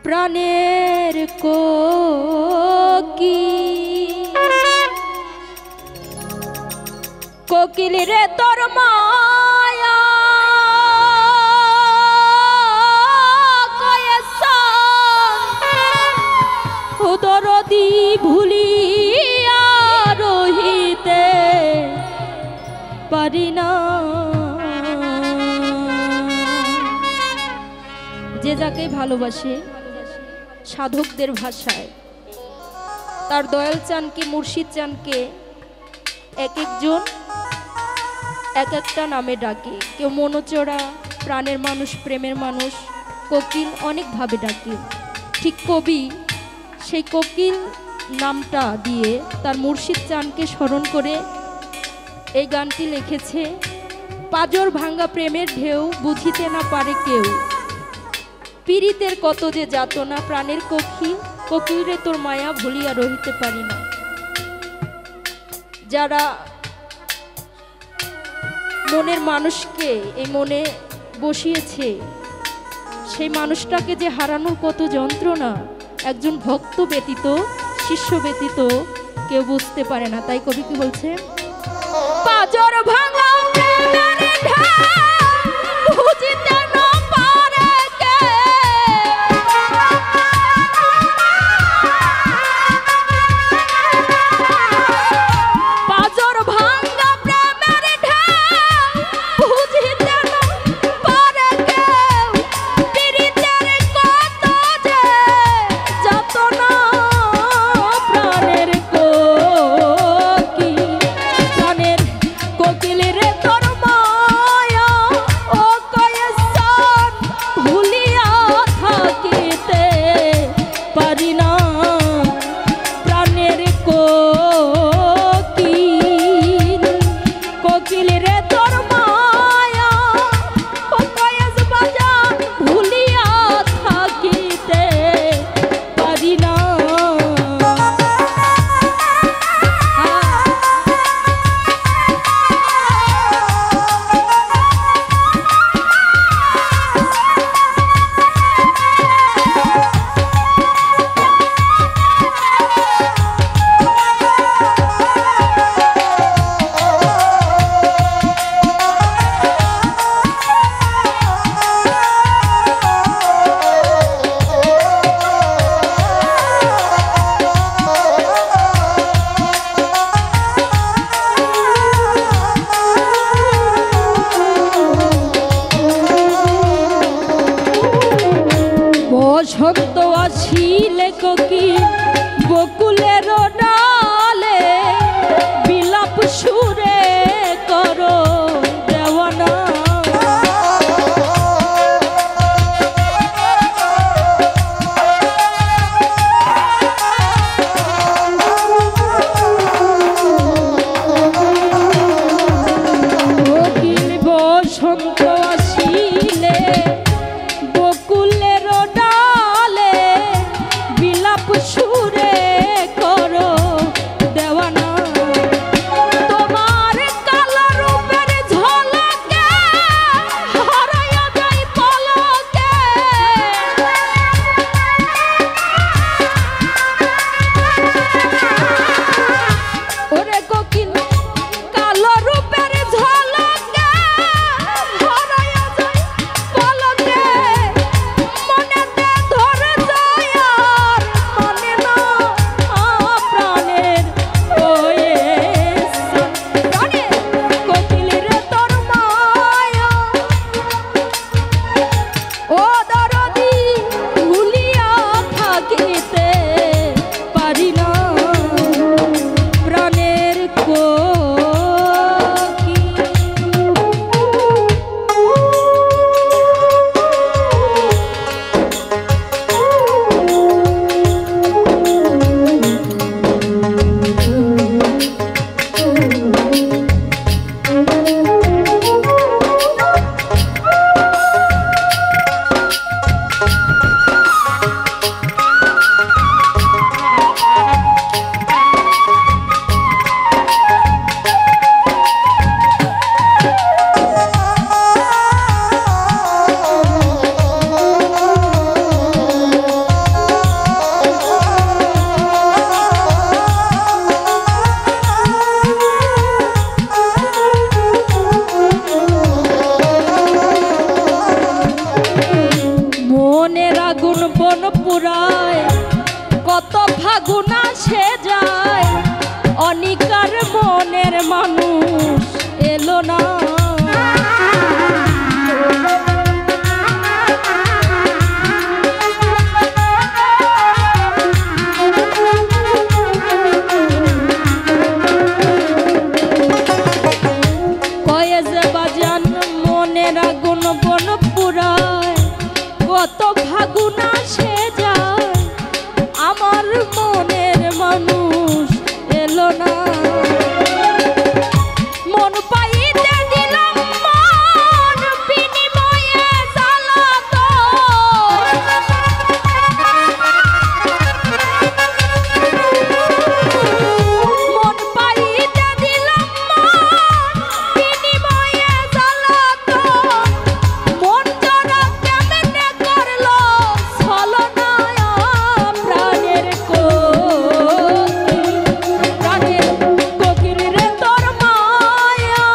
প্রাণের কোকিল রে তোর মায়া দরদি ভুলিয়া রহিতে পারি না। যে যাকে ভালোবাসে সাধকদের ভাষায় তার দয়াল চানকে মুর্শিদ চানকে এক একজন এক একটা নামে ডাকে। কেউ মনোচরা, প্রাণের মানুষ, প্রেমের মানুষ, কোকিল অনেকভাবে ডাকে। ঠিক কবি সেই কোকিল নামটা দিয়ে তার মুর্শিদ চানকে স্মরণ করে এই গানটি লিখেছে। পাজর ভাঙ্গা প্রেমের ঢেউ বুঝিতে না পারে কেউ, পীড়িতের কত যে যাতনা, প্রাণের কোকিল রে তোর মায়া ভুলিয়া রহিতে পারি না। যারা মনের মানুষকে এই মনে বসিয়েছে সেই মানুষটাকে যে হারানোর কত যন্ত্রণা একজন ভক্ত ব্যতীত, শিষ্য ব্যতীত কেউ বুঝতে পারে না। তাই কবি কি বলছে? পাজর ভাঙা প্রেমের ঢেউ বুঝিতে না পারে কেউ, পাজর ভাঙা প্রেমের ঢেউ বুঝিতে না পারে কেউ, পীড়িতের কত যে যাতনা, প্রাণের কোকিল রে তোর মায়া ও কয়েসান ভুলিয়া থাকিতে পারি না। প্রাণের কোকিল রে তোর মায়া ও কয়েস বাজান ভুলিয়া থাকিতে পারি না। বসন্ত আসিলে কোকিল বকুলের ডালে বিলাপ সুরে করো দেওয়ানা। কোকিল বসন্ত আসিলে বকুলের ডালে বিলাপ সুরে করো পুরায়, কত ফাগুন আসে যায়, অনিকার মনের মানুষ এলো না। কয়ে যে বাজান মনের আগুন বন পুরায়, কত ফাগুন আসে যায়, আমার মনের মানুষ এলো না। মন পাইতে দিলাম মন বিনিময়ে জ্বালাতন, মন পাইতে দিলাম মন বিনিময়ে জ্বালাতন, মন জড়া কেমনে করলো ছলনা প্রাণের কোকিল রে তোর মায়া,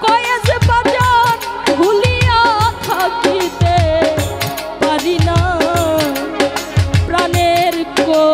কয়ে যে বাজান ভুলিয়া থাকিতে পারি না প্রাণের কোকিল।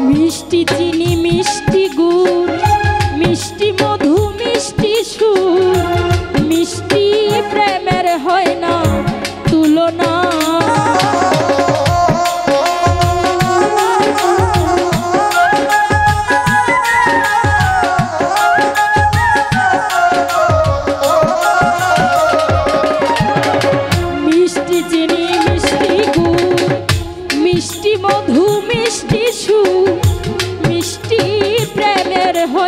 মিষ্টি চিনি মিষ্টি গুড়, মিষ্টি মধু মিষ্টি সুর, মিষ্টি প্রেমের হয় না তুলনা। মিষ্টি চিনি মিষ্টি গুড়, মিষ্টি মধু মিষ্টি সুর, মিষ্টি প্রেমের হয়